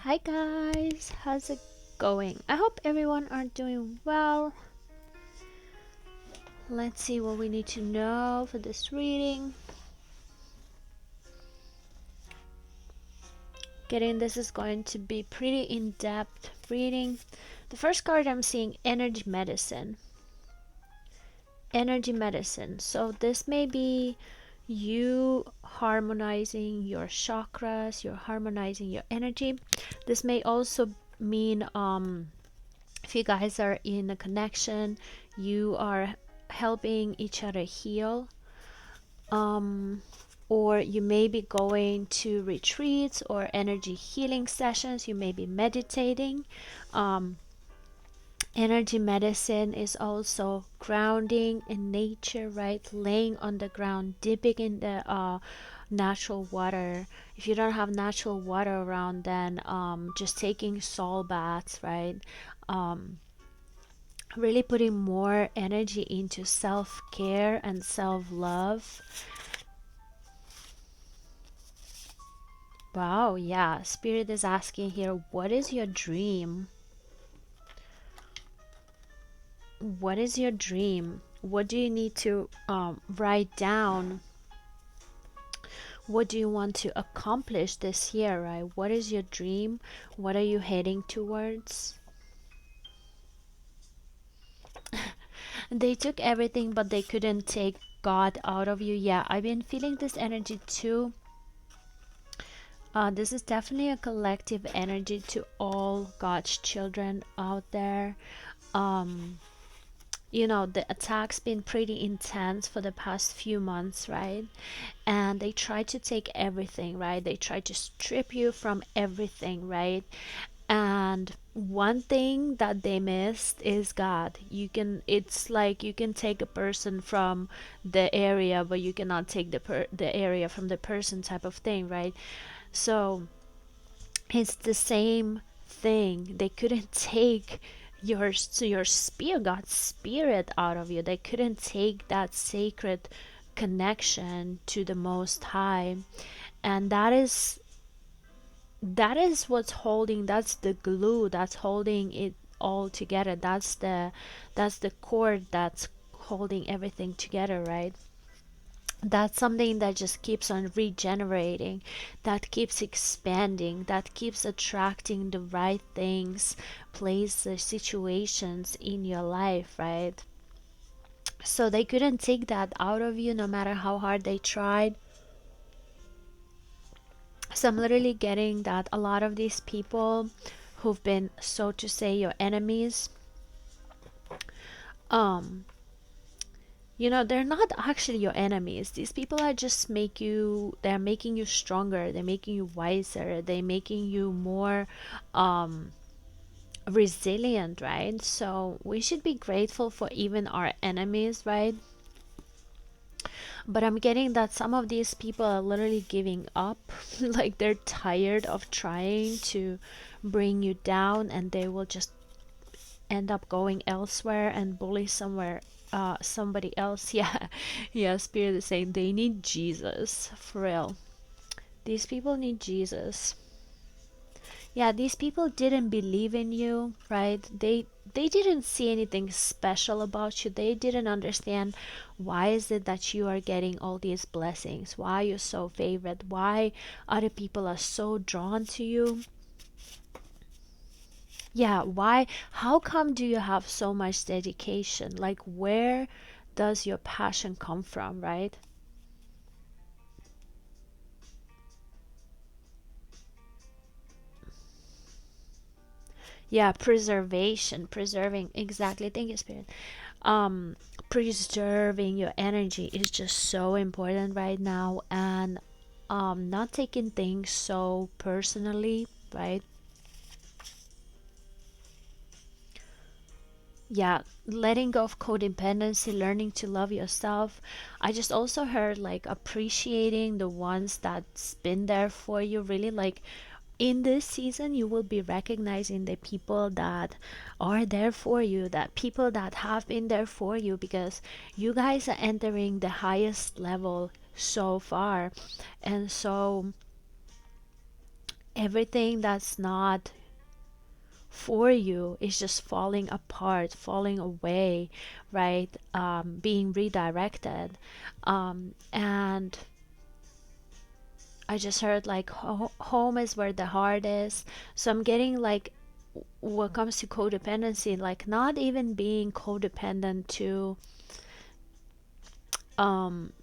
Hi guys, how's it going? I hope everyone are doing well. Let's see what we need to know for this reading. Getting this is going to be pretty in-depth reading. The first card I'm seeing, energy medicine. Energy medicine. So this may be you harmonizing your chakras, you're harmonizing your energy. This may also mean if you guys are in a connection, you are helping each other heal, or you may be going to retreats or energy healing sessions, you may be meditating. Energy medicine is also grounding in nature, right? Laying on the ground, dipping in the natural water. If you don't have natural water around, then just taking salt baths, right? Really putting more energy into self-care and self-love. Wow, yeah, Spirit is asking here, what is your dream? What is your dream? What do you need to write down? What do you want to accomplish this year, right? What is your dream? What are you heading towards? They took everything, but they couldn't take God out of you. Yeah, I've been feeling this energy too. This is definitely a collective energy to all God's children out there. You know, the attack's been pretty intense for the past few months, right? And they try to take everything, right? They try to strip you from everything, right? And one thing that they missed is God. It's like you can take a person from the area, but you cannot take the area from the person, type of thing, right? So it's the same thing. They couldn't take your spirit, God's spirit, out of you. They couldn't take that sacred connection to the Most High, and that is what's holding. That's the glue that's holding it all together. That's the cord that's holding everything together, right? That's something that just keeps on regenerating, that keeps expanding, that keeps attracting the right things, places, situations in your life, right? So they couldn't take that out of you no matter how hard they tried. So I'm literally getting that a lot of these people who've been, so to say, your enemies, um they're not actually your enemies. These people are just they're making you stronger, they're making you wiser, they're making you more um resilient, right? So we should be grateful for even our enemies, right? But I'm getting that some of these people are literally giving up. Like they're tired of trying to bring you down, and they will just end up going elsewhere and bully somebody else. Yeah. Yeah, Spirit is saying they need Jesus, for real. These people need Jesus. Yeah, these people didn't believe in you, right? They didn't see anything special about you. They didn't understand why is it that you are getting all these blessings, why you're so favored, why other people are so drawn to you. Yeah, why? How come do you have so much dedication? Like, where does your passion come from, right? Yeah, preserving, exactly. Thank you, Spirit. Um, Preserving your energy is just so important right now, and not taking things so personally, right? Yeah, letting go of codependency, learning to love yourself. I just also heard like appreciating the ones that's been there for you, really. Like in this season you will be recognizing the people that are there for you, that people that have been there for you, because you guys are entering the highest level so far. And so everything that's not for you is just falling apart, falling away, right? Being redirected. And I just heard like home is where the heart is. So I'm getting like, what comes to codependency, like not even being codependent to um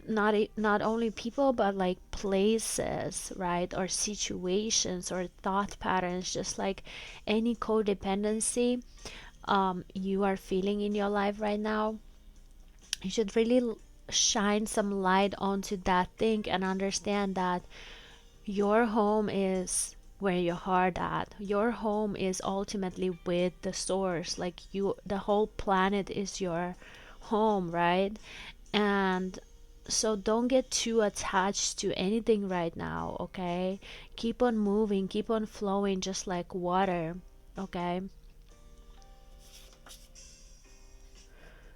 not only people but like places, right, or situations or thought patterns, just like any codependency you are feeling in your life right now. You should really shine some light onto that thing and understand that your home is where your heart at. Your home is ultimately with the source. Like you, the whole planet is your home, right? And so don't get too attached to anything right now, okay? Keep on moving, keep on flowing just like water, okay?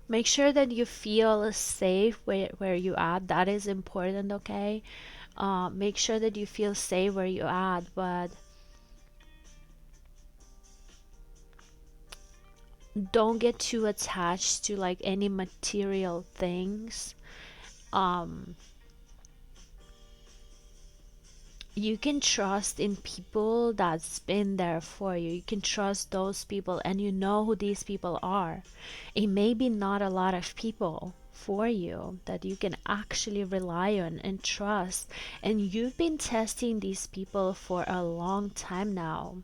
Make sure that you feel safe where you at. That is important, okay? Make sure that you feel safe where you at, but don't get too attached to like any material things. Um, you can trust in people that's been there for you. You can trust those people, and you know who these people are. It may be not a lot of people for you that you can actually rely on and trust, and you've been testing these people for a long time now.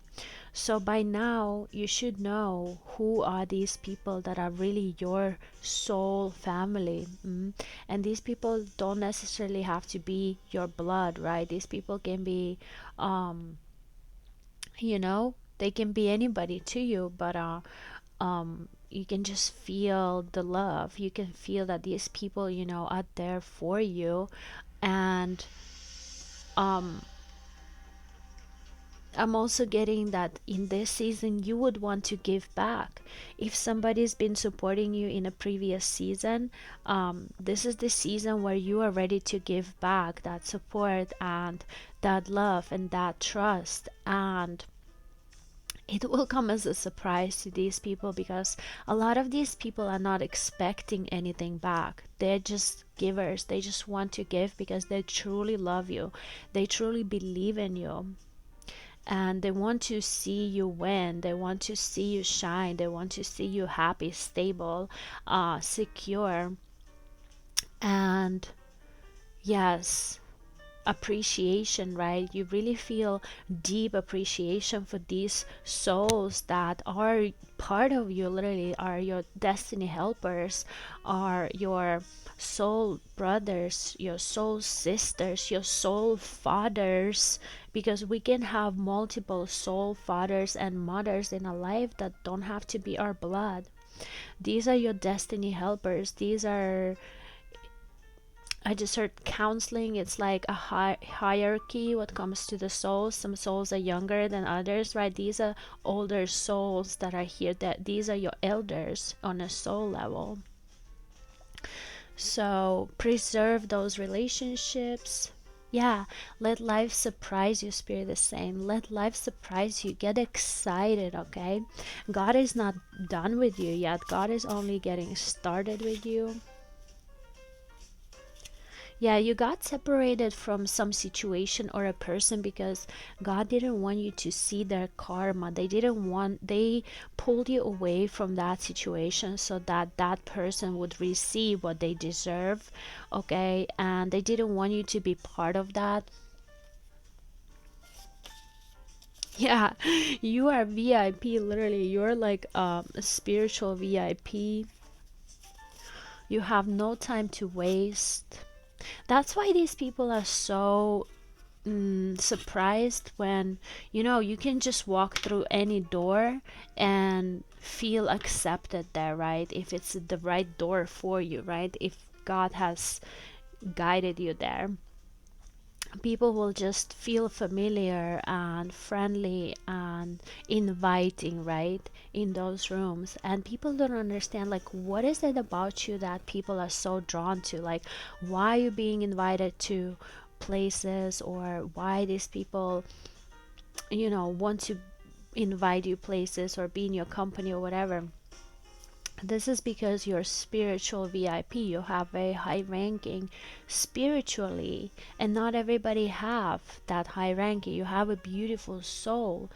So by now, you should know who are these people that are really your soul family. And these people don't necessarily have to be your blood, right? These people can be, um, they can be anybody to you, but you can just feel the love. You can feel that these people, are there for you. And um, I'm also getting that in this season you would want to give back. If somebody's been supporting you in a previous season, this is the season where you are ready to give back that support and that love and that trust. And it will come as a surprise to these people, because a lot of these people are not expecting anything back. They're just givers. They just want to give because they truly love you. They truly believe in you, and they want to see you win. They want to see you shine. They want to see you happy, stable, secure, and yes, appreciation, right? You really feel deep appreciation for these souls that are part of you, literally are your destiny helpers, are your soul brothers, your soul sisters, your soul fathers, because we can have multiple soul fathers and mothers in a life that don't have to be our blood. These are your destiny helpers. These are, I just heard counseling. It's like a hierarchy what comes to the souls. Some souls are younger than others, right? These are older souls that are here. That these are your elders on a soul level. So preserve those relationships. Yeah, let life surprise you, Spirit is saying. Let life surprise you. Get excited, okay? God is not done with you yet. God is only getting started with you. Yeah, you got separated from some situation or a person because God didn't want you to see their karma. They pulled you away from that situation so that that person would receive what they deserve, okay? And they didn't want you to be part of that. Yeah, you are VIP, literally. You're like a spiritual VIP. You have no time to waste. That's why these people are so surprised when you can just walk through any door and feel accepted there, right? If it's the right door for you, right? If God has guided you there, people will just feel familiar and friendly and inviting, right, in those rooms. And people don't understand, like, what is it about you that people are so drawn to? Like, why are you being invited to places, or why these people, want to invite you places or be in your company or whatever. This is because you're spiritual VIP. You have a high ranking spiritually, and not everybody have that high ranking. You have a beautiful soul.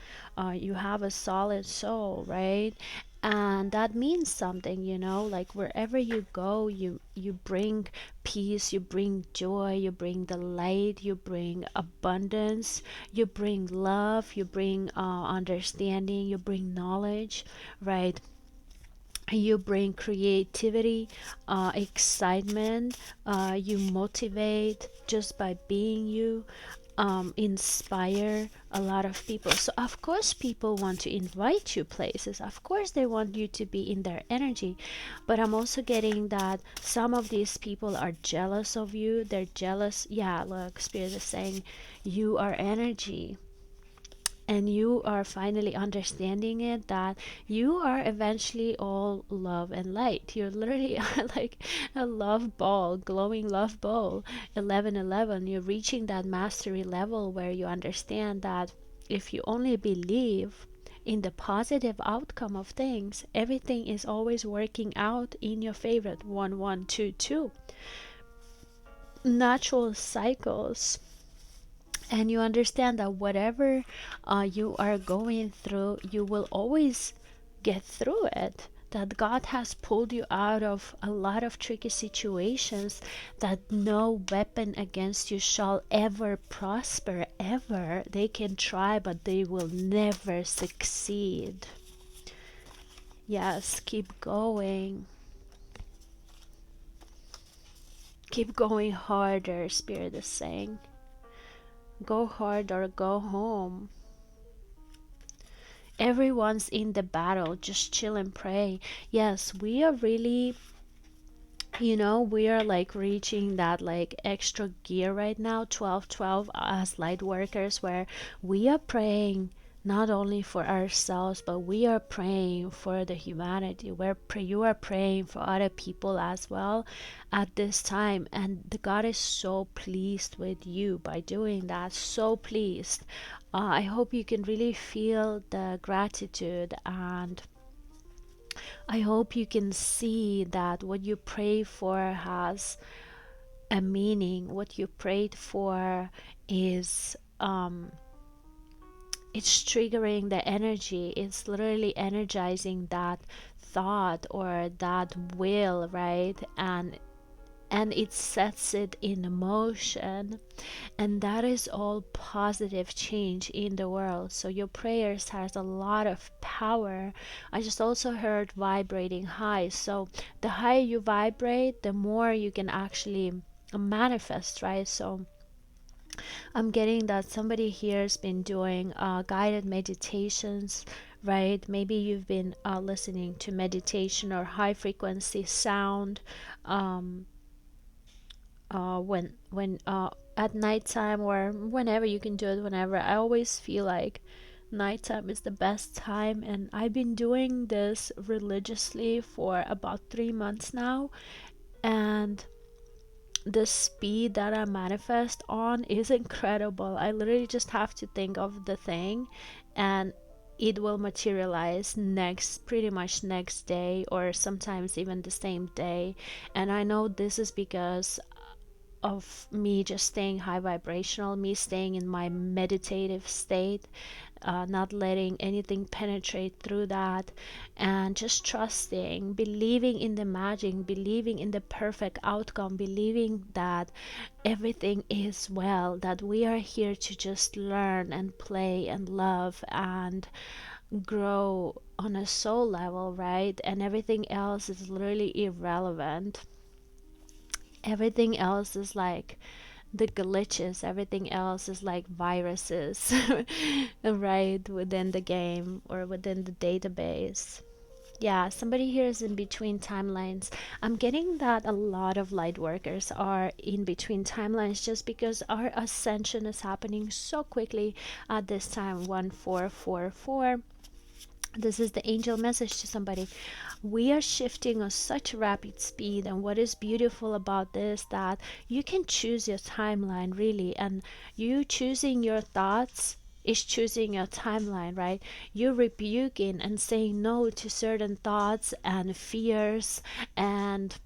You have a solid soul, right? And that means something, like wherever you go, you bring peace, you bring joy, you bring the light, you bring abundance, you bring love, you bring understanding, you bring knowledge, right? You bring creativity, excitement, you motivate just by being you, inspire a lot of people. So of course people want to invite you places, of course they want you to be in their energy. But I'm also getting that some of these people are jealous of you. They're jealous. Yeah, look, spirit is saying you are energy, and you are finally understanding it, that you are eventually all love and light. You're literally like a love ball, glowing love ball. 1111, you're reaching that mastery level where you understand that if you only believe in the positive outcome of things, everything is always working out in your favor. 1122, natural cycles. And you understand that whatever you are going through, you will always get through it. That God has pulled you out of a lot of tricky situations, that no weapon against you shall ever prosper, ever. They can try, but they will never succeed. Yes, keep going. Keep going harder, Spirit is saying. Go hard or go home. Everyone's in the battle. Just chill and pray. Yes, we are really, we are like reaching that like extra gear right now, 1212 as light workers, where we are praying not only for ourselves, but we are praying for the humanity. You are praying for other people as well at this time, and the God is so pleased with you by doing that. So pleased. I hope you can really feel the gratitude, and I hope you can see that what you pray for has a meaning. What you prayed for is it's triggering the energy. It's literally energizing that thought or that will, right? And it sets it in motion, and that is all positive change in the world. So your prayers has a lot of power. I just also heard vibrating high. So the higher you vibrate, the more you can actually manifest, right? So I'm getting that somebody here has been doing guided meditations, right? Maybe you've been listening to meditation or high frequency sound, um, when at nighttime, or whenever you can do it. Whenever, I always feel like nighttime is the best time, and I've been doing this religiously for about 3 months now, and the speed that I manifest on is incredible. I literally just have to think of the thing, and it will materialize pretty much next day, or sometimes even the same day. And I know this is because of me just staying high vibrational, me staying in my meditative state, not letting anything penetrate through that, and just trusting, believing in the magic, believing in the perfect outcome, believing that everything is well, that we are here to just learn and play and love and grow on a soul level, right? And everything else is literally irrelevant. Everything else is like the glitches, everything else is like viruses, right, within the game or within the database. Yeah, somebody here is in between timelines. I'm getting that a lot of light workers are in between timelines, just because our ascension is happening so quickly at this time. 1444, This is the angel message to somebody. We are shifting at such rapid speed, and what is beautiful about this, that you can choose your timeline really, and you choosing your thoughts is choosing your timeline, right? You're rebuking and saying no to certain thoughts and fears and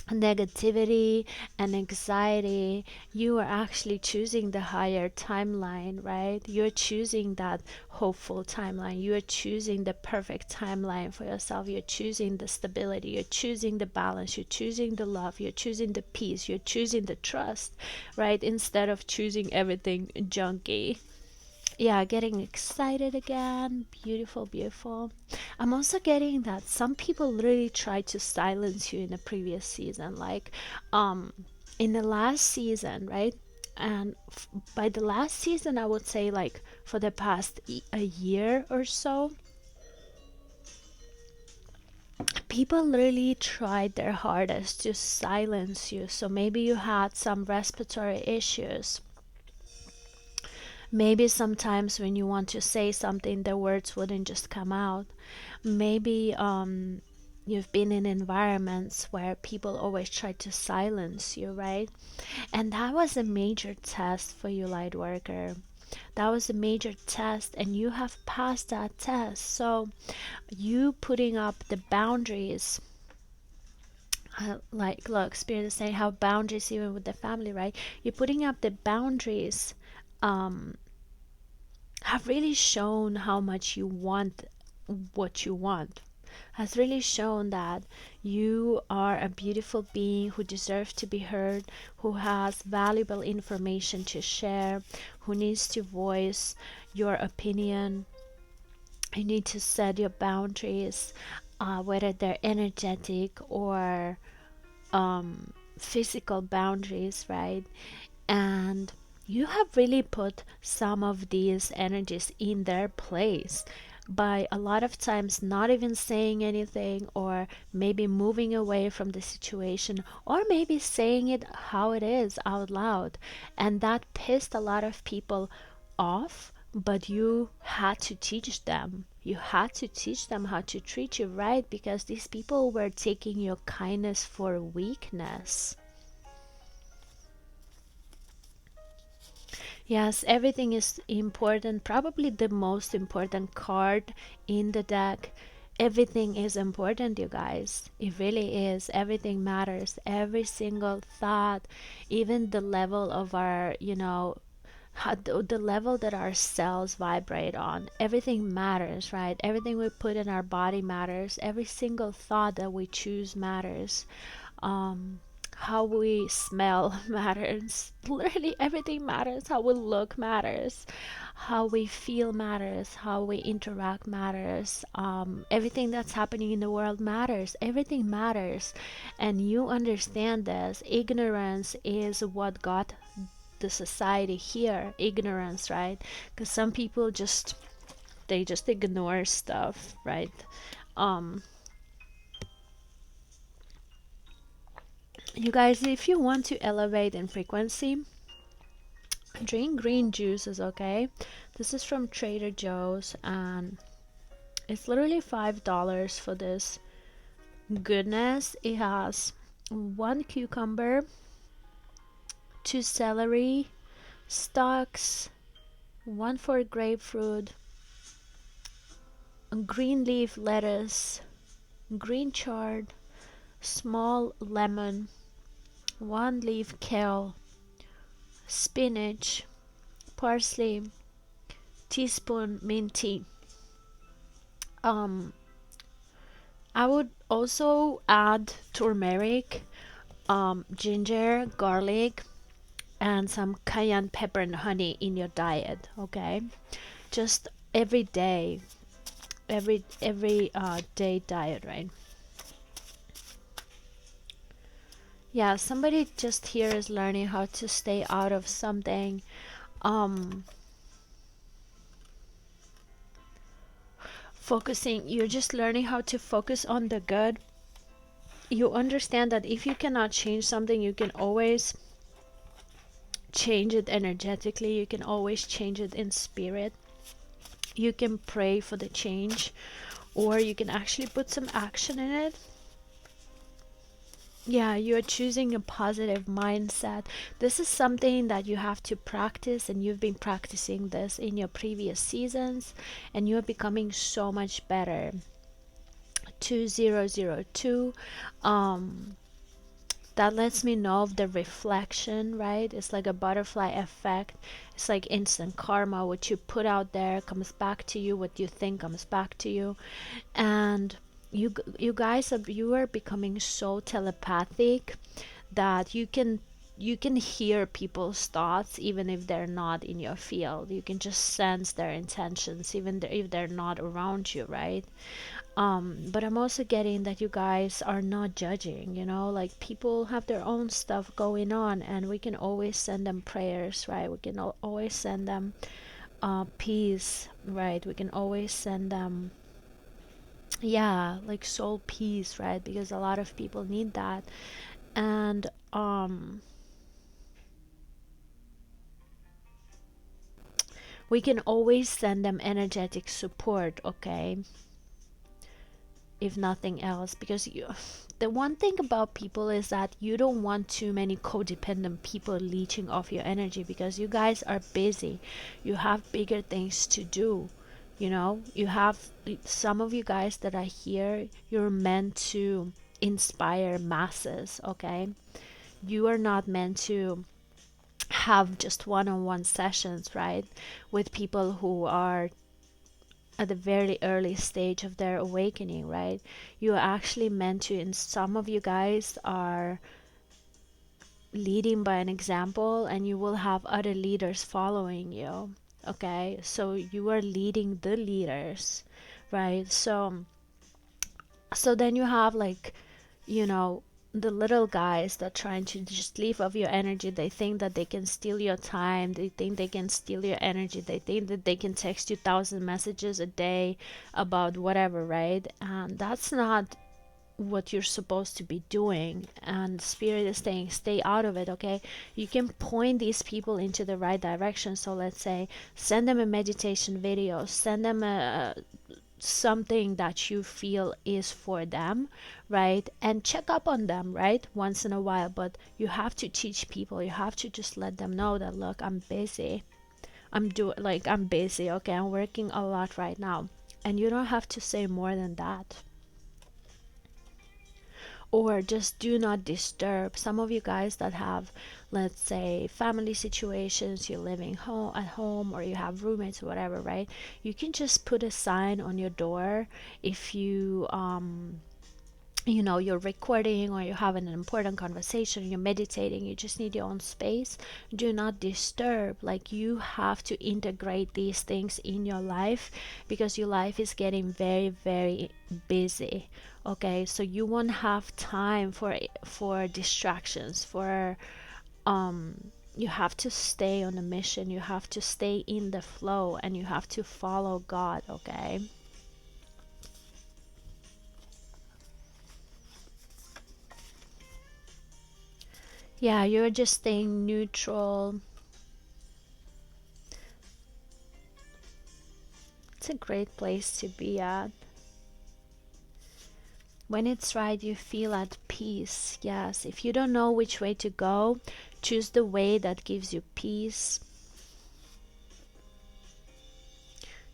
negativity and anxiety. You are actually choosing the higher timeline, right? You're choosing that hopeful timeline. You are choosing the perfect timeline for yourself. You're choosing the stability. You're choosing the balance. You're choosing the love. You're choosing the peace. You're choosing the trust, right? Instead of choosing everything junky. Yeah, getting excited again. Beautiful, beautiful. I'm also getting that some people really try to silence you in the previous season, like um in the last season, right? And by the last season, I would say like for the past a year or so, people really tried their hardest to silence you. So maybe you had some respiratory issues. Maybe sometimes when you want to say something, the words wouldn't just come out. Maybe you've been in environments where people always try to silence you, right? And that was a major test for you, light worker. That was a major test, and you have passed that test. So you putting up the boundaries, like look, Spirit is saying how boundaries even with the family, right? You're putting up the boundaries, um have really shown how much you want what you want, has really shown that you are a beautiful being who deserves to be heard, who has valuable information to share, who needs to voice your opinion. You need to set your boundaries, whether they're energetic or physical boundaries, right? And you have really put some of these energies in their place by a lot of times not even saying anything, or maybe moving away from the situation, or maybe saying it how it is out loud. And that pissed a lot of people off, but you had to teach them. You had to teach them how to treat you right, because these people were taking your kindness for weakness. Yes, everything is important. Probably the most important card in the deck. Everything is important, you guys. It really is. Everything matters. Every single thought, even the level of our, how the level that our cells vibrate on, everything matters, right? Everything we put in our body matters. Every single thought that we choose matters. um how we smell matters. Literally everything matters. How we look matters. How we feel matters. How we interact matters. Everything that's happening in the world matters. Everything matters. And you understand this. Ignorance is what got the society here. Ignorance, right? Because some people just, they just ignore stuff, right? um you guys, if you want to elevate in frequency, drink green juices, okay? This is from Trader Joe's, and it's literally $5 for this goodness. It has one cucumber, two celery stalks, one for grapefruit, a green leaf lettuce, green chard, small lemon, one leaf kale, spinach, parsley, teaspoon mint tea. um I would also add turmeric, ginger, garlic, and some cayenne pepper and honey in your diet. Okay, just every day, every day diet, right? Yeah, somebody just here is learning how to stay out of something. Um, focusing. You're just learning how to focus on the good. You understand that if you cannot change something, you can always change it energetically. You can always change it in spirit. You can pray for the change, or you can actually put some action in it. Yeah, you're choosing a positive mindset. This is something that you have to practice, and you've been practicing this in your previous seasons, and you're becoming so much better. 2002, um that lets me know of the reflection, right? It's like a butterfly effect. It's like instant karma. What you put out there comes back to you. What you think comes back to you. And you guys are, you are becoming so telepathic that you can hear people's thoughts even if they're not in your field. You can just sense their intentions even if they're not around you, right? But I'm also getting that you guys are not judging, you know, like people have their own stuff going on, and we can always send them prayers, right? We can always send them peace, right? We can always send them, yeah, like soul peace, right? Because a lot of people need that. And we can always send them energetic support, okay? If nothing else, because you, the one thing about people is that you don't want too many codependent people leeching off your energy, because you guys are busy, you have bigger things to do, you know. You have, some of you guys that are here, you're meant to inspire masses, okay? You are not meant to have just one-on-one sessions, right, with people who are at the very early stage of their awakening, right? You are actually meant to, and some of you guys are leading by an example, and you will have other leaders following you, okay? So you are leading the leaders, right? So then you have, like, you know, the little guys that trying to just live off your energy. They think that they can steal your time, they think they can steal your energy, they think that they can text you 1,000 messages a day about whatever, right? And that's not what you're supposed to be doing. And spirit is saying stay out of it, okay? You can point these people into the right direction. So let's say send them a meditation video, send them a something that you feel is for them, right? And check up on them, right? Once in a while. But you have to teach people, you have to just let them know that, look, I'm busy. I'm busy, okay? I'm working a lot right now. And you don't have to say more than that. Or just do not disturb. Some of you guys that have, let's say, family situations, you're living home at home, or you have roommates or whatever, right? You can just put a sign on your door. If you you know, you're recording or you're having an important conversation, you're meditating, you just need your own space, do not disturb. Like, you have to integrate these things in your life, because your life is getting very, very busy, okay? So you won't have time for distractions, for you have to stay on a mission, you have to stay in the flow, and you have to follow God, okay? Yeah, you're just staying neutral. It's a great place to be at. When it's right, you feel at peace. Yes, if you don't know which way to go, choose the way that gives you peace.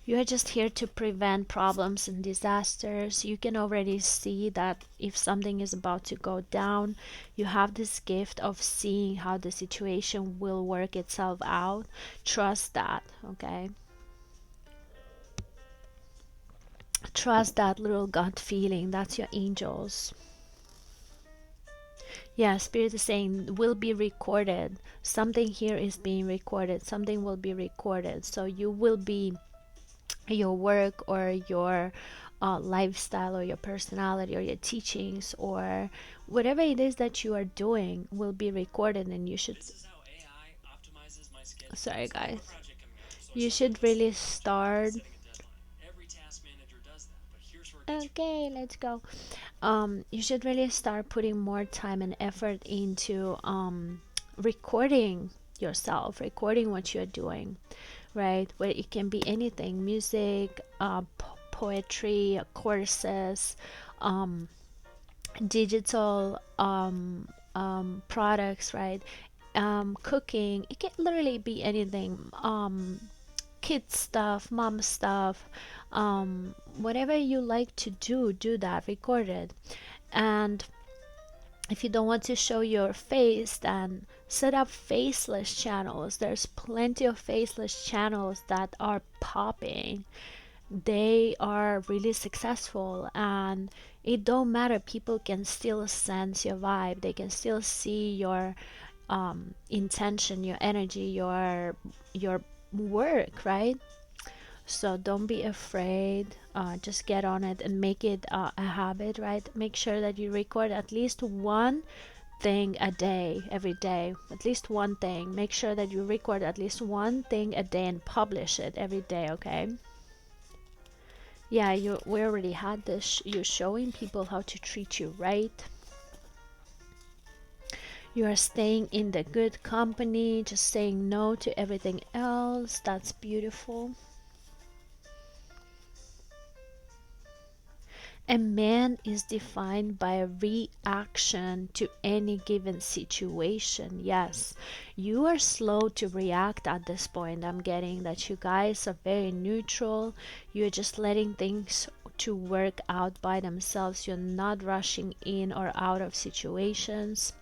You are just here to prevent problems and disasters. You can already see that if something is about to go down, you have this gift of seeing how the situation will work itself out. Trust that, okay? Trust that little gut feeling. That's your angels. Yeah, spirit is saying will be recorded. Something here is being recorded. Something will be recorded. So you will be, your work or your lifestyle or your personality or your teachings or whatever it is that you are doing will be recorded, and you should, sorry guys, you should really start, okay, let's go. You should really start putting more time and effort into recording yourself, recording what you're doing, right? Where it can be anything, music, poetry, courses, um, digital products, right? Cooking, it can literally be anything. Kid stuff, mom stuff, whatever you like to do, do that, record it. And if you don't want to show your face, then set up faceless channels. There's plenty of faceless channels that are popping. They are really successful, and it don't matter, people can still sense your vibe, they can still see your intention, your energy, your work, right? So don't be afraid. Just get on it and make it a habit, right? Make sure that you record at least one thing a day, every day. At least one thing. Make sure that you record at least one thing a day and publish it every day, okay? Yeah, we already had this. You're showing people how to treat you right. You are staying in the good company, just saying no to everything else. That's beautiful. A man is defined by a reaction to any given situation. Yes, you are slow to react at this point. I'm getting that you guys are very neutral. You're just letting things to work out by themselves. You're not rushing in or out of situations.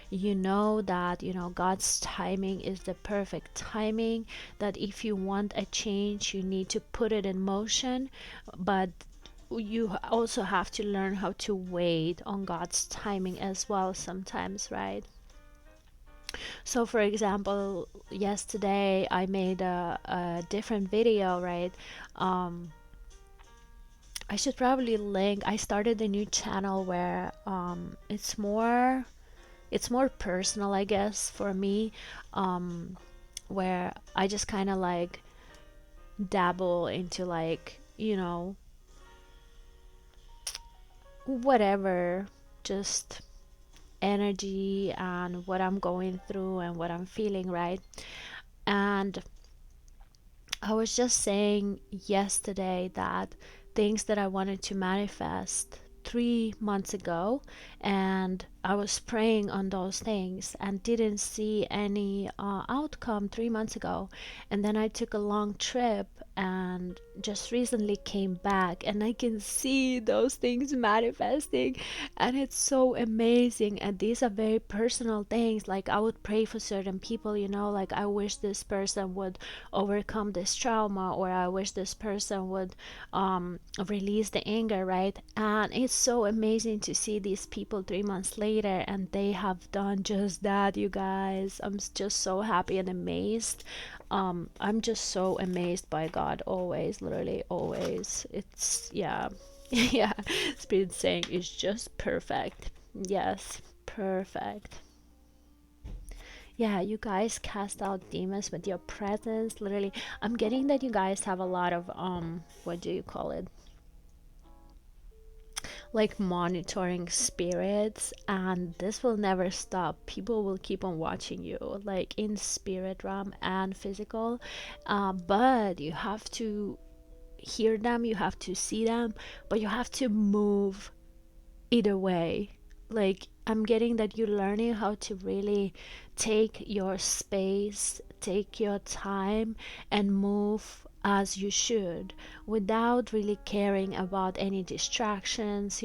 You know that, God's timing is the perfect timing, that if you want a change, you need to put it in motion. But you also have to learn how to wait on God's timing as well sometimes, right? So for example, yesterday I made a different video, right? um I should probably link, I started a new channel where it's more personal, I guess, for me, where I just kind of like dabble into, like, whatever, just energy and what I'm going through and what I'm feeling, right? And I was just saying yesterday that things that I wanted to manifest 3 months ago, and I was praying on those things and didn't see any outcome 3 months ago. And then I took a long trip and just recently came back, and I can see those things manifesting, and it's so amazing. And these are very personal things. Like, I would pray for certain people, like, I wish this person would overcome this trauma, or I wish this person would release the anger, right? And it's so amazing to see these people 3 months later, and they have done just that, you guys. I'm just so happy and amazed. I'm just so amazed by God, always, literally always. It's, yeah. Yeah, Spirit saying it's just perfect. Yes, perfect. Yeah, you guys cast out demons with your presence. Literally, I'm getting that you guys have a lot of what do you call it? Like monitoring spirits, and this will never stop. People will keep on watching you, like in spirit realm and physical. But you have to hear them, you have to see them, but you have to move either way. Like, I'm getting that you're learning how to really take your space, take your time, and move as you should, without really caring about any distractions.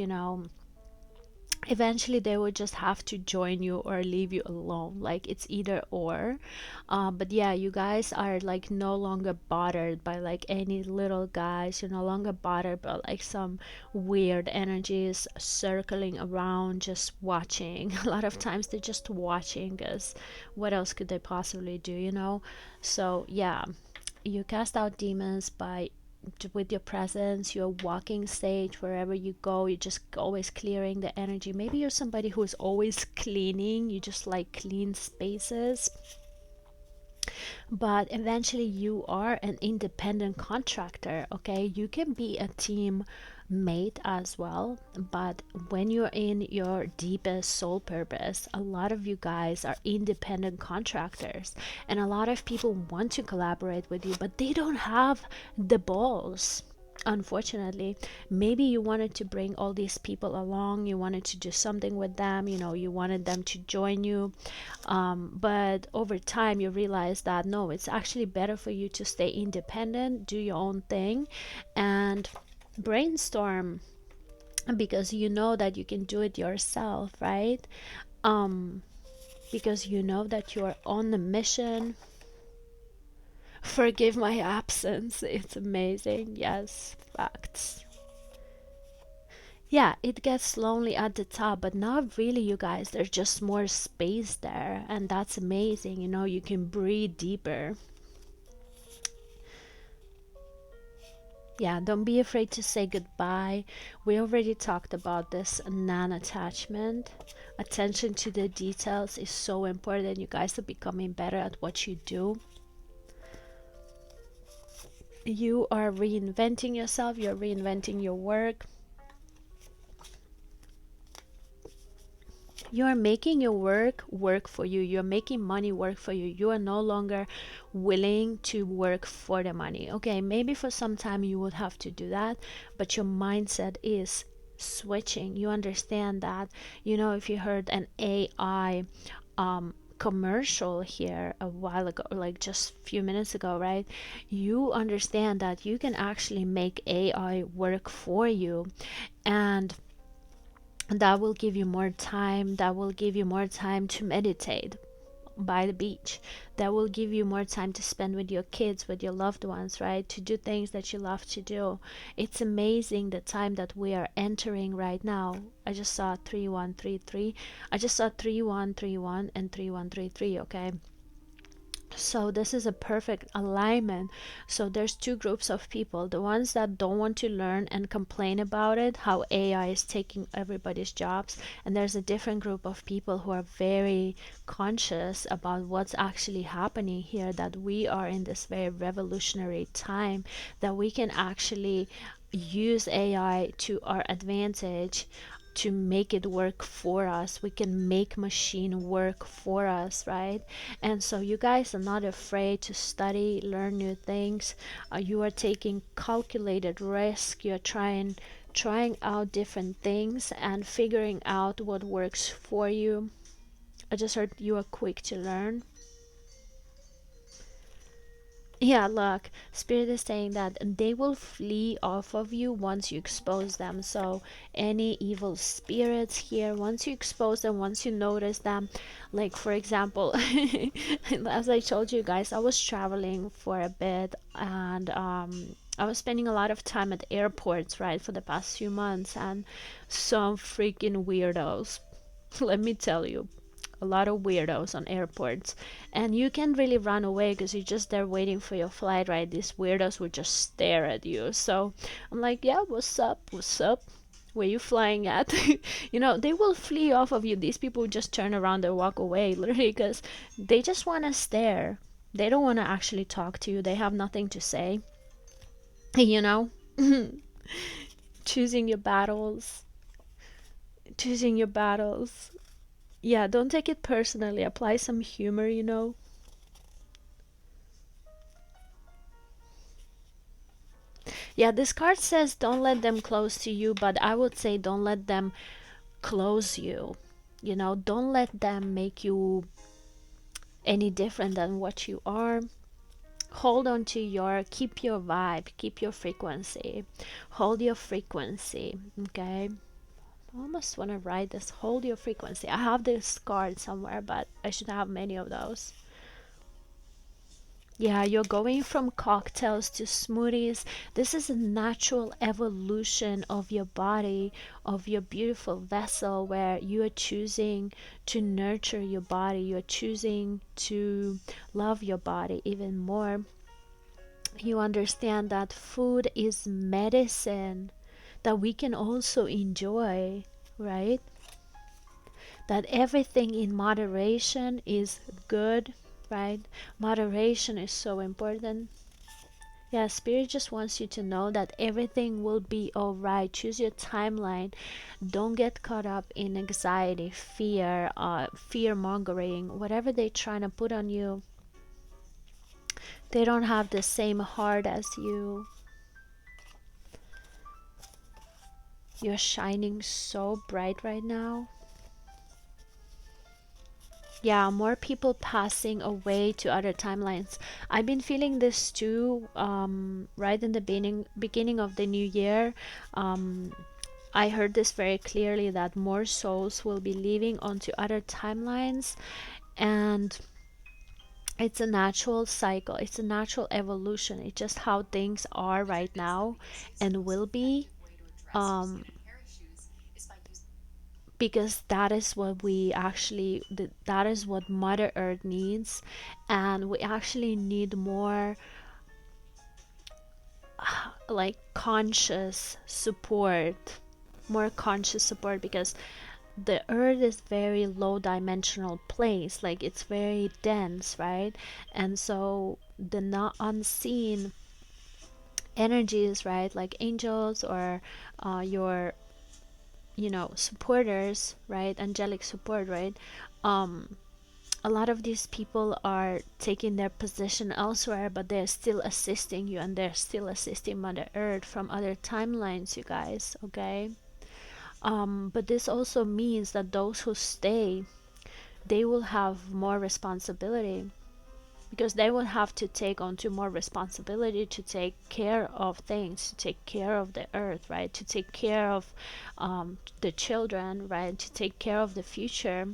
Eventually they will just have to join you or leave you alone, like it's either or. But yeah, you guys are like no longer bothered by like any little guys. You're no longer bothered by like some weird energies circling around just watching. A lot of times they're just watching, because what else could they possibly do? So yeah, you cast out demons by with your presence, your walking stage, wherever you go, you're just always clearing the energy. Maybe you're somebody who is always cleaning, you just like clean spaces. But eventually you are an independent contractor. Okay, you can be a team mate as well, but when you're in your deepest soul purpose, a lot of you guys are independent contractors, and a lot of people want to collaborate with you, but they don't have the balls, unfortunately. Maybe you wanted to bring all these people along, you wanted to do something with them, you know, you wanted them to join you, but over time you realize that no, it's actually better for you to stay independent, do your own thing, and brainstorm, because you know that you can do it yourself, right? um because you know that you are on the mission. Forgive my absence, it's amazing. Yes, facts. Yeah, it gets lonely at the top, but not really, you guys. There's just more space there, and that's amazing. You know, you can breathe deeper. Yeah, don't be afraid to say goodbye. We already talked about this non attachment. Attention to the details is so important. You guys are becoming better at what you do. You are reinventing yourself, you're reinventing your work. You are making your work work for you. You're making money work for you. You are no longer willing to work for the money. Okay, maybe for some time you would have to do that, but your mindset is switching. You understand that. You know, if you heard an AI commercial here a while ago, like just a few minutes ago, right? You understand that you can actually make AI work for you, and that will give you more time, that will give you more time to meditate by the beach, that will give you more time to spend with your kids, with your loved ones, right? To do things that you love to do. It's amazing the time that we are entering right now. I just saw 3133. I just saw 3131 and 3133. Okay, so this is a perfect alignment. So there's two groups of people: the ones that don't want to learn and complain about it, how AI is taking everybody's jobs, and there's a different group of people who are very conscious about what's actually happening here, that we are in this very revolutionary time, that we can actually use AI to our advantage to make it work for us. We can make machine work for us, right? And so you guys are not afraid to study, learn new things. You are taking calculated risk. You're trying out different things and figuring out what works for you. I just heard you are quick to learn. Yeah, look, Spirit is saying that they will flee off of you once you expose them. So, any evil spirits here, once you expose them, once you notice them, like for example, as I told you guys, I was traveling for a bit, and I was spending a lot of time at airports, right, for the past few months, and some freaking weirdos. Let me tell you, a lot of weirdos on airports, and you can't really run away because you're just there waiting for your flight, right? These weirdos would just stare at you. So I'm like, yeah, what's up, what's up, where you flying at? You know, they will flee off of you. These people just turn around and walk away, literally, because they just want to stare. They don't want to actually talk to you. They have nothing to say, you know. Choosing your battles, choosing your battles. Yeah, don't take it personally. Apply some humor, you know. Yeah, this card says don't let them close to you, but I would say don't let them close you. You know, don't let them make you any different than what you are. Hold on to your, keep your vibe, keep your frequency. Hold your frequency, okay? I almost want to write this. Hold your frequency. I have this card somewhere, but I should have many of those. Yeah, you're going from cocktails to smoothies. This is a natural evolution of your body, of your beautiful vessel, where you are choosing to nurture your body. You're choosing to love your body even more. You understand that food is medicine that we can also enjoy, right? That everything in moderation is good. right? Moderation is so important. Yeah, Spirit just wants you to know that everything will be alright. Choose your timeline. Don't get caught up in anxiety, fear, fear mongering, whatever they're trying to put on you. They don't have the same heart as you. You're shining so bright right now. Yeah, more people passing away to other timelines. I've been feeling this too, right in the beginning of the new year. I heard this very clearly, that more souls will be leaving onto other timelines, and it's a natural cycle, it's a natural evolution. It's just how things are right now and will be. Um, because that is what we actually, that is what Mother Earth needs, and we actually need more like conscious support, more conscious support, because the earth is very low dimensional place, like it's very dense, right? And so the not unseen energies, right, like angels or your, you know, supporters, right, angelic support, right, um a lot of these people are taking their position elsewhere, but they're still assisting you, and they're still assisting Mother Earth from other timelines, you guys, okay? But this also means that those who stay, they will have more responsibility, because they will have to take on to more responsibility to take care of things, to take care of the earth, right, to take care of the children, right, to take care of the future,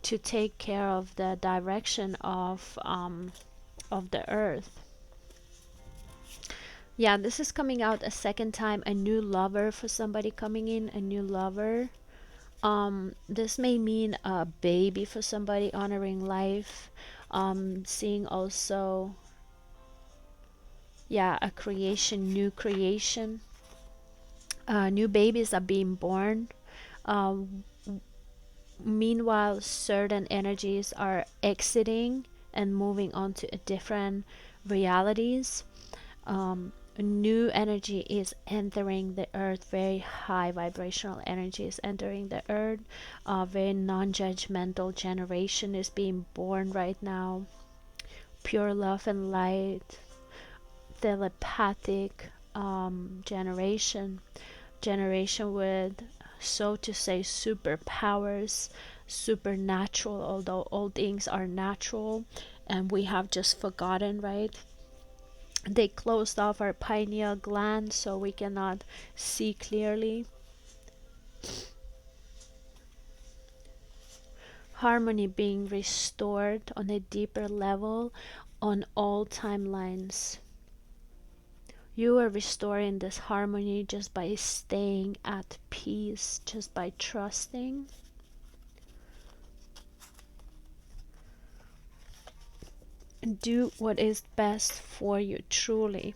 to take care of the direction of the earth. Yeah, this is coming out a second time, a new lover for somebody coming in, a new lover. This may mean a baby for somebody, honoring life. Seeing also, yeah, a creation, new creation. New babies are being born. Um, Meanwhile, certain energies are exiting and moving on to a different realities. A new energy is entering the earth, very high vibrational energy is entering the earth. A very non-judgmental generation is being born right now. Pure love and light, telepathic generation with, so to say, superpowers, supernatural, although all things are natural and we have just forgotten, right? They closed off our pineal gland so we cannot see clearly. Harmony being restored on a deeper level on all timelines. You are restoring this harmony just by staying at peace, just by trusting. Do what is best for you, truly.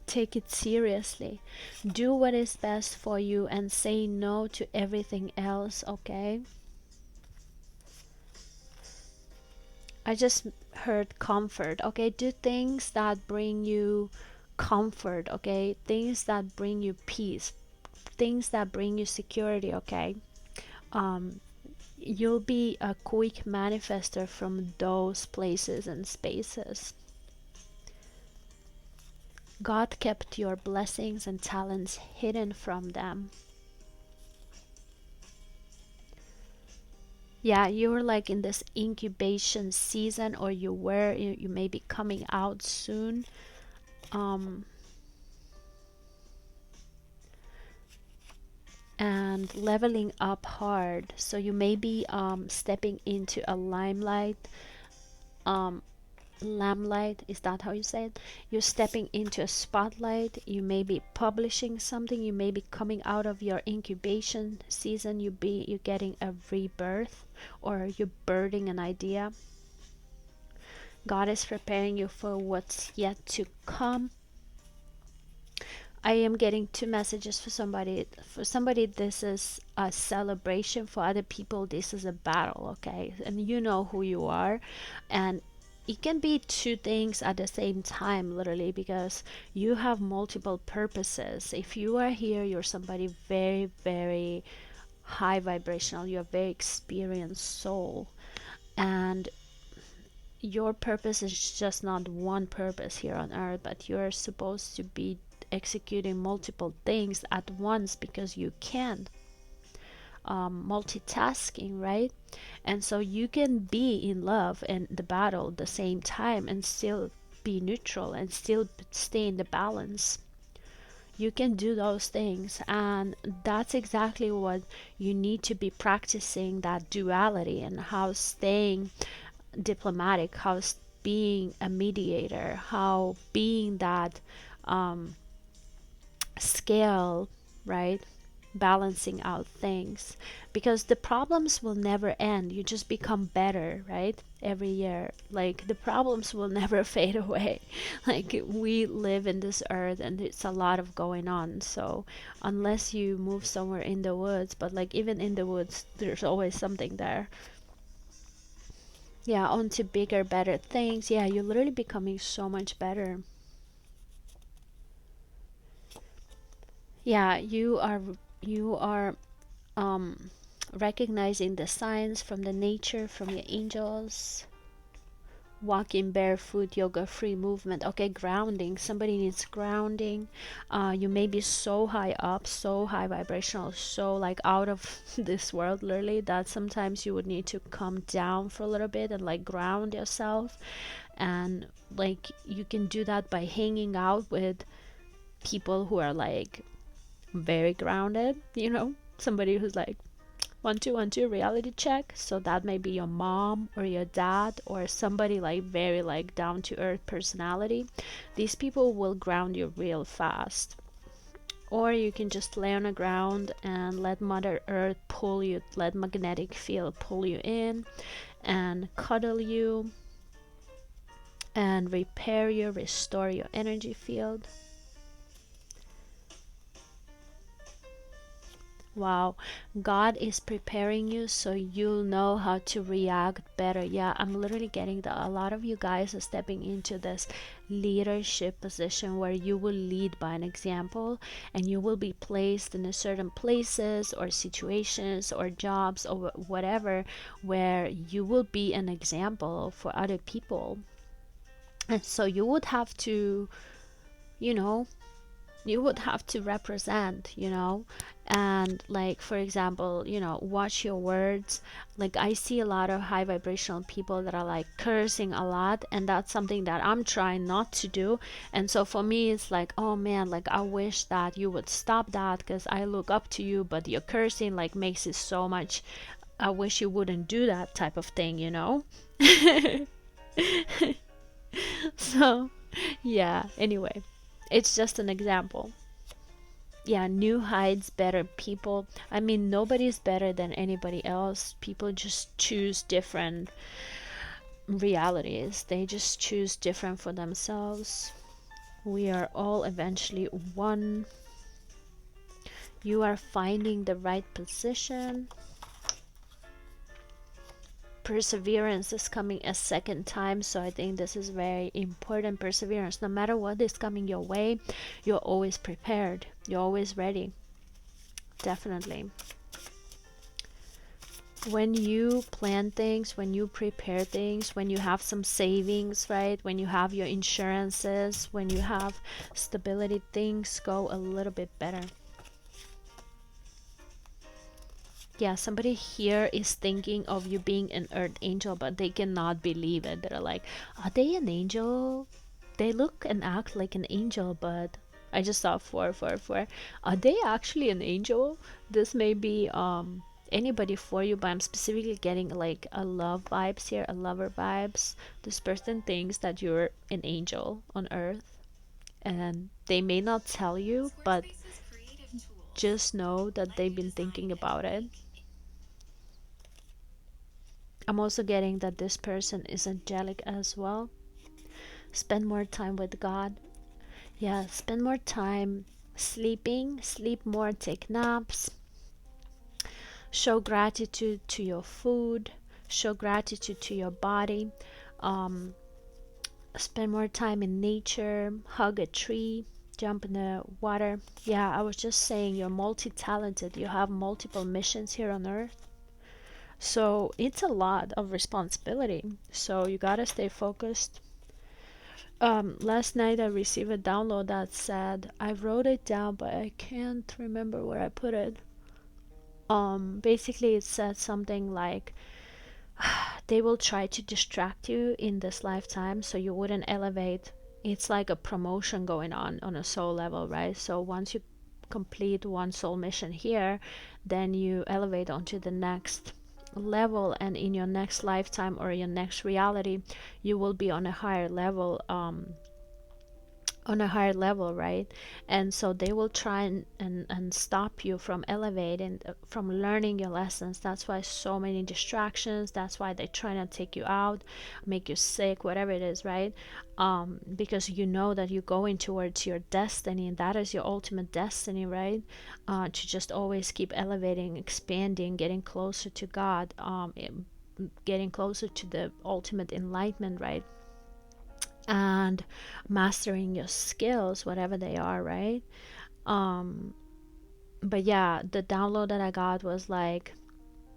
Take it seriously. Do what is best for you and say no to everything else, okay? I just heard comfort, okay? Do things that bring you comfort, okay? Things that bring you peace, things that bring you security, okay? Um, you'll be a quick manifester from those places and spaces. God kept your blessings and talents hidden from them. Yeah, you were like in this incubation season, or you may be coming out soon. Um, and leveling up hard. So you may be stepping into a um, limelight, is that how you say it? You're stepping into a spotlight. You may be publishing something. You may be coming out of your incubation season. You're getting a rebirth, or you're birthing an idea. God is preparing you for what's yet to come. I am getting two messages for somebody. For somebody, this is a celebration. For other people, this is a battle, okay? And you know who you are. And it can be two things at the same time, literally, because you have multiple purposes. If you are here, you're somebody very, very high vibrational. You're a very experienced soul. And your purpose is just not one purpose here on earth, but you're supposed to be executing multiple things at once because you can. Multitasking, right? And so you can be in love and the battle at the same time and still be neutral and still stay in the balance. You can do those things, and that's exactly what you need to be practicing, that duality, and how staying diplomatic, how being a mediator, how being that scale, right? Balancing out things, because the problems will never end. You just become better, right? Every year, like the problems will never fade away. Like we live in this earth and it's a lot of going on. So unless you move somewhere in the woods, but like even in the woods, there's always something there. Yeah, on to bigger, better things. Yeah, you're literally becoming so much better. Yeah, you are um recognizing the signs from the nature, from your angels. Walking barefoot, yoga free movement. Okay, grounding. Somebody needs grounding. You may be so high up, so high vibrational, so like out of this world, literally, that sometimes you would need to come down for a little bit and like ground yourself. And like you can do that by hanging out with people who are like very grounded, somebody who's like 1 2 1 2 reality check. So that may be your mom or your dad or somebody like very like down to earth personality. These people will ground you real fast. Or you can just lay on the ground and let Mother Earth pull you, let magnetic field pull you in and cuddle you and repair you, restore your energy field. Wow, God is preparing you so you'll know how to react better. Yeah, I'm literally getting that a lot of you guys are stepping into this leadership position where you will lead by an example, and you will be placed in a certain places or situations or jobs or whatever where you will be an example for other people. And so you know, you would have to represent, and like for example, watch your words. Like I see a lot of high vibrational people that are like cursing a lot, and that's something that I'm trying not to do. And so for me it's like, oh man, like I wish that you would stop that because I look up to you, but your cursing like makes it so much. I wish you wouldn't do that type of thing. So yeah, anyway, it's just an example. Yeah, new heights, better people. I mean, nobody's better than anybody else. People just choose different realities, they just choose different for themselves. We are all eventually one. You are finding the right position. Perseverance is coming a second time, so I think this is very important. Perseverance, no matter what is coming your way, you're always prepared, you're always ready. Definitely. When you plan things, when you prepare things, when you have some savings, right, when you have your insurances, when you have stability, things go a little bit better. Yeah, somebody here is thinking of you being an earth angel, but they cannot believe it. They're like, are they an angel? They look and act like an angel, but I just saw 444. Are they actually an angel? This may be anybody for you, but I'm specifically getting like a love vibes here, a lover vibes. This person thinks that you're an angel on earth, and they may not tell you, but just know that they've been thinking about it. I'm also getting that this person is angelic as well. Spend more time with God. Yeah, spend more time Sleeping, sleep more, take naps, show gratitude to your food, show gratitude to your body, um, spend more time in nature, hug a tree, jump in the water. Yeah, I was just saying you're multi-talented. You have multiple missions here on earth. So it's a lot of responsibility. So you gotta stay focused. Last night I received a download that said, I wrote it down, but I can't remember where I put it. Basically it said something like, they will try to distract you in this lifetime so you wouldn't elevate. It's like a promotion going on a soul level, right? So once you complete one soul mission here, then you elevate onto the next level, and in your next lifetime or your next reality you will be on a higher level, right? And so they will try and stop you from elevating, from learning your lessons. That's why so many distractions. That's why they try to take you out, make you sick, whatever it is, right? Because you know that you're going towards your destiny, and that is your ultimate destiny, right? To just always keep elevating, expanding, getting closer to God, getting closer to the ultimate enlightenment, right? And mastering your skills, whatever they are, right? um but yeah, the download that I got was like,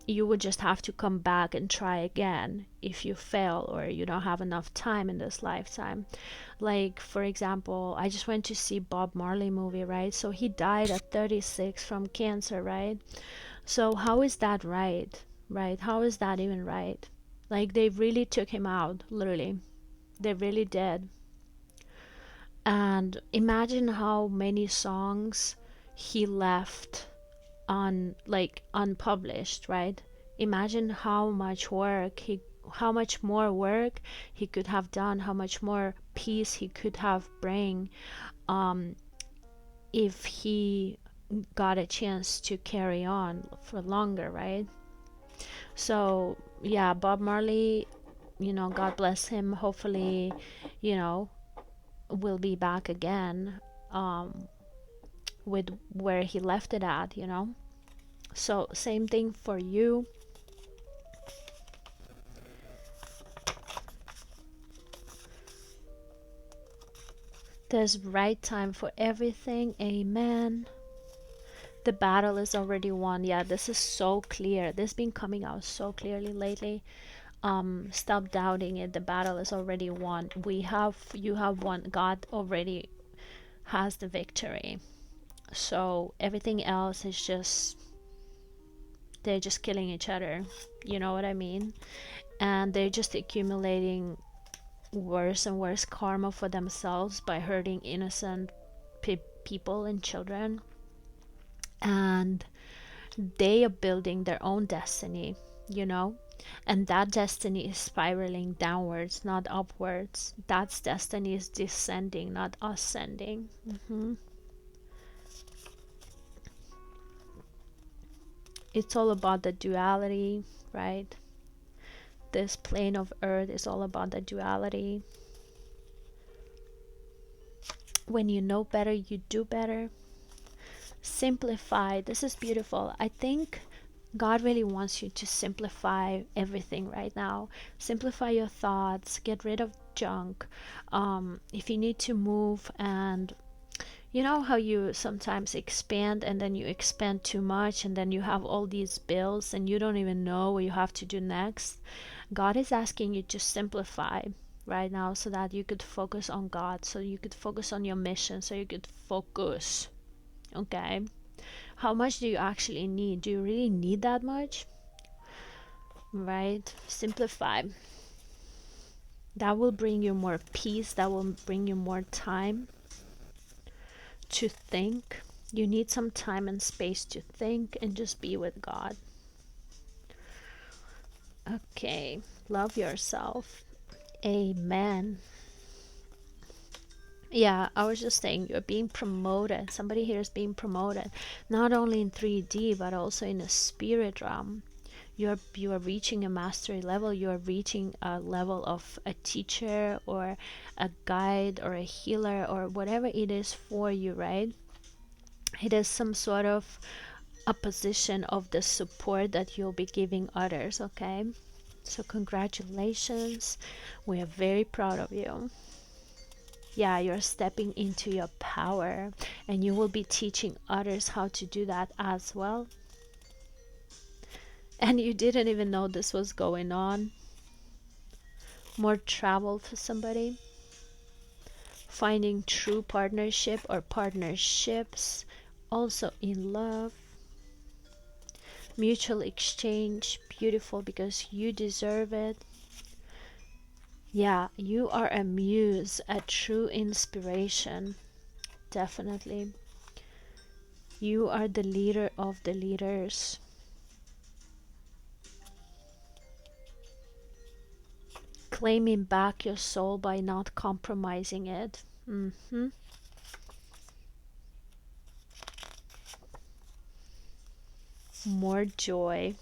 you would just have to come back and try again if you fail or you don't have enough time in this lifetime. Like, for example, I just went to see Bob Marley movie, right? So he died at 36 from cancer, right? So how is that right? Right, how is that even right? Like, they really took him out, literally. They really did. And imagine how many songs he left like unpublished, right? Imagine how much more work he could have done, how much more peace he could have bring, um if he got a chance to carry on for longer, right? So yeah, Bob Marley, God bless him. Hopefully, you know will be back again, um, with where he left it at. So, same thing for you. There's right time for everything. Amen. The battle is already won. Yeah, this is so clear. This has been coming out so clearly lately. Stop doubting it. The battle is already won. You have won. God already has the victory. So everything else is just, they're just killing each other. You know what I mean? And they're just accumulating worse and worse karma for themselves by hurting innocent people and children. And they are building their own destiny, you know? And that destiny is spiraling downwards, not upwards. That destiny is descending, not ascending. It's all about the duality, right? This plane of earth is all about the duality. When you know better, you do better. Simplify. This is beautiful. I think God really wants you to simplify everything right now. Simplify your thoughts, get rid of junk. If you need to move, and you know how you sometimes expand and then you expand too much and then you have all these bills and you don't even know what you have to do next? God is asking you to simplify right now so that you could focus on God, so you could focus on your mission, so you could focus. Okay? How much do you actually need? Do you really need that much? Right? Simplify. That will bring you more peace, that will bring you more time to think. You need some time and space to think and just be with God. Okay, love yourself. Amen. Yeah, I was just saying, you're being promoted. Somebody here is being promoted, not only in 3D but also in the spirit realm. You are reaching a mastery level. You are reaching a level of a teacher or a guide or a healer or whatever it is for you, right? It is some sort of a position of the support that you'll be giving others, okay? So congratulations. We are very proud of you. Yeah, you're stepping into your power, and you will be teaching others how to do that as well. And you didn't even know this was going on. More travel for somebody. Finding true partnership or partnerships. Also in love. Mutual exchange. Beautiful, because you deserve it. Yeah, you are a muse, a true inspiration. Definitely. You are the leader of the leaders. Claiming back your soul by not compromising it. More joy.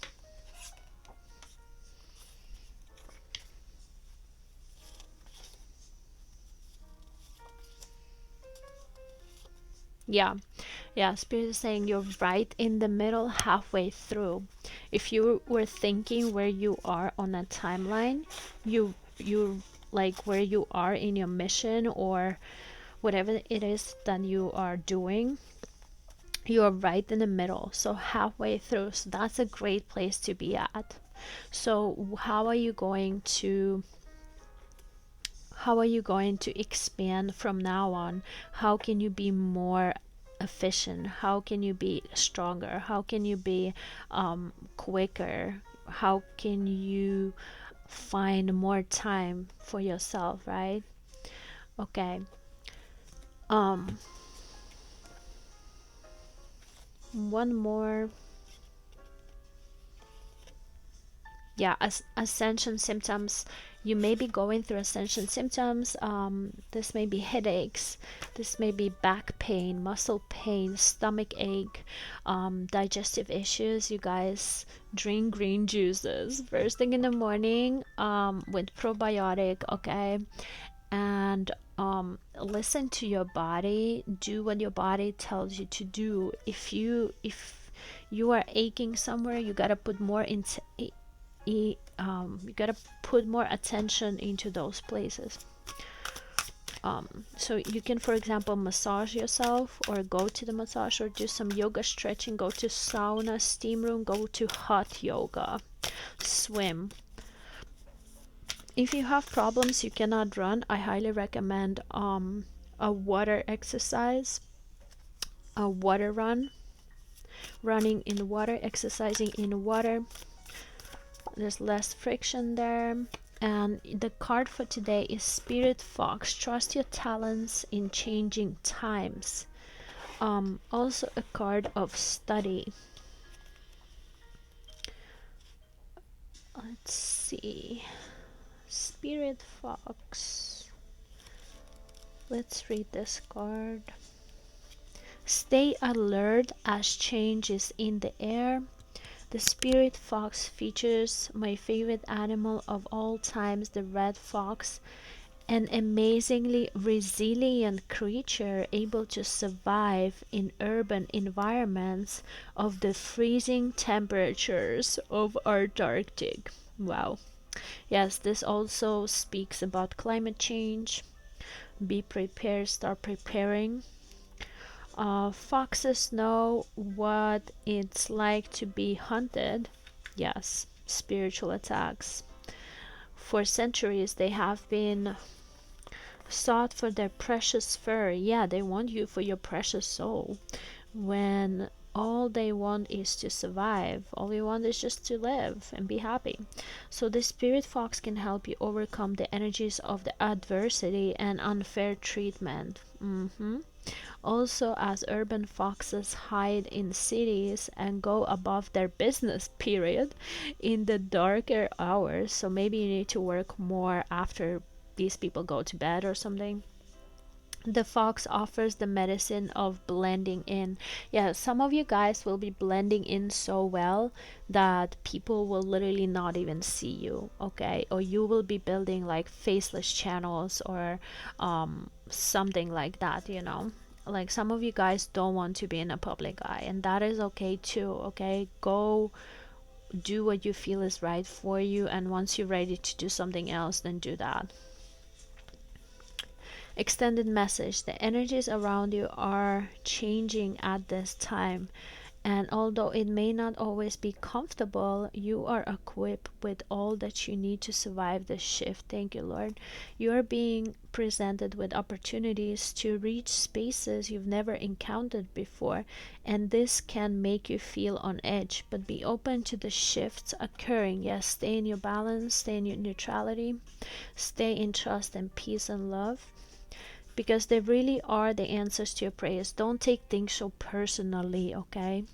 Yeah, yeah, Spirit is saying you're right in the middle, halfway through. If you were thinking where you are on a timeline, you like where you are in your mission or whatever it is that you are doing, you are right in the middle, so halfway through. So that's a great place to be at. So how are you going to expand from now on? How can you be more efficient? How can you be stronger? How can you be quicker? How can you find more time for yourself, right? Okay. um One more. Yeah, ascension symptoms. You may be going through ascension symptoms. This may be headaches, this may be back pain, muscle pain, stomach ache, digestive issues. You guys, drink green juices first thing in the morning, with probiotic, okay? And listen to your body. Do what your body tells you to do. If you are aching somewhere, you gotta put more into you gotta put more attention into those places. So you can, for example, massage yourself, or go to the massage, or do some yoga stretching, go to sauna, steam room, go to hot yoga, swim. If you have problems, you cannot run, I highly recommend a water exercise, a water run, running in water, exercising in water. There's less friction there. And the card for today is Spirit Fox. Trust your talents in changing times. Also a card of study. Let's see. Spirit Fox. Let's read this card. Stay alert as change is in the air. The spirit fox features my favorite animal of all times, the red fox, an amazingly resilient creature able to survive in urban environments of the freezing temperatures of Antarctic. Wow. Yes, this also speaks about climate change. Be prepared, start preparing. Foxes know what it's like to be hunted. Yes, spiritual attacks. For centuries, they have been sought for their precious fur. Yeah, they want you for your precious soul. When all they want is to survive, all you want is just to live and be happy. So the spirit fox can help you overcome the energies of the adversity and unfair treatment. Also, as urban foxes hide in cities and go above their business period in the darker hours, so maybe you need to work more after these people go to bed or something. The fox offers the medicine of blending in. Yeah, some of you guys will be blending in so well that people will literally not even see you, okay? Or you will be building like faceless channels or something like that, Like, some of you guys don't want to be in a public eye, and that is okay too. Okay, go do what you feel is right for you, and once you're ready to do something else, then do that. Extended message: the energies around you are changing at this time, and although it may not always be comfortable, you are equipped with all that you need to survive this shift. Thank you, Lord. You are being presented with opportunities to reach spaces you've never encountered before, and this can make you feel on edge, but be open to the shifts occurring. Yes, stay in your balance, stay in your neutrality, stay in trust and peace and love, because they really are the answers to your prayers. Don't take things so personally, okay?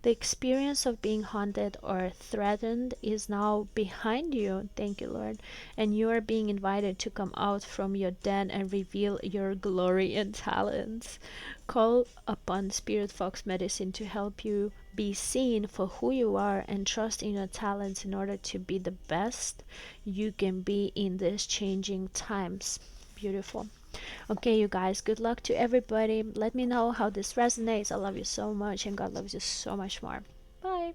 The experience of being haunted or threatened is now behind you. Thank you, Lord. And you are being invited to come out from your den and reveal your glory and talents. Call upon Spirit Fox Medicine to help you be seen for who you are, and trust in your talents in order to be the best you can be in these changing times. Beautiful. Okay, you guys, good luck to everybody. Let me know how this resonates. I love you so much, and God loves you so much more. Bye.